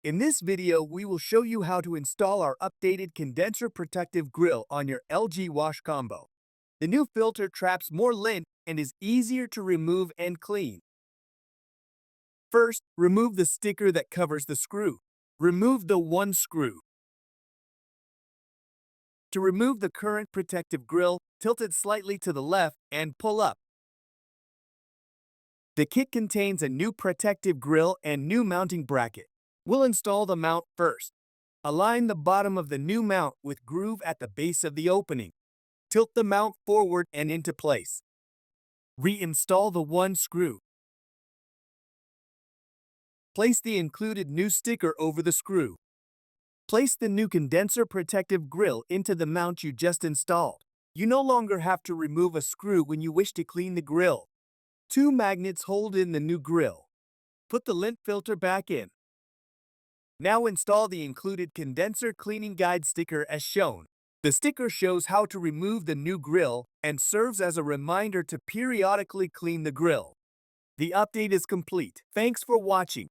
In this video, we will show you how to install our updated condenser protective grille on your LG wash combo. The new filter traps more lint and is easier to remove and clean. First, remove the sticker that covers the screw. Remove the one screw. To remove the current protective grille, tilt it slightly to the left and pull up. The kit contains a new protective grille and new mounting bracket. We'll install the mount first. Align the bottom of the new mount with groove at the base of the opening. Tilt the mount forward and into place. Reinstall the one screw. Place the included new sticker over the screw. Place the new condenser protective grille into the mount you just installed. You no longer have to remove a screw when you wish to clean the grille. Two magnets hold in the new grille. Put the lint filter back in. Now install the included condenser cleaning guide sticker as shown. The sticker shows how to remove the new grille and serves as a reminder to periodically clean the grille. The update is complete. Thanks for watching.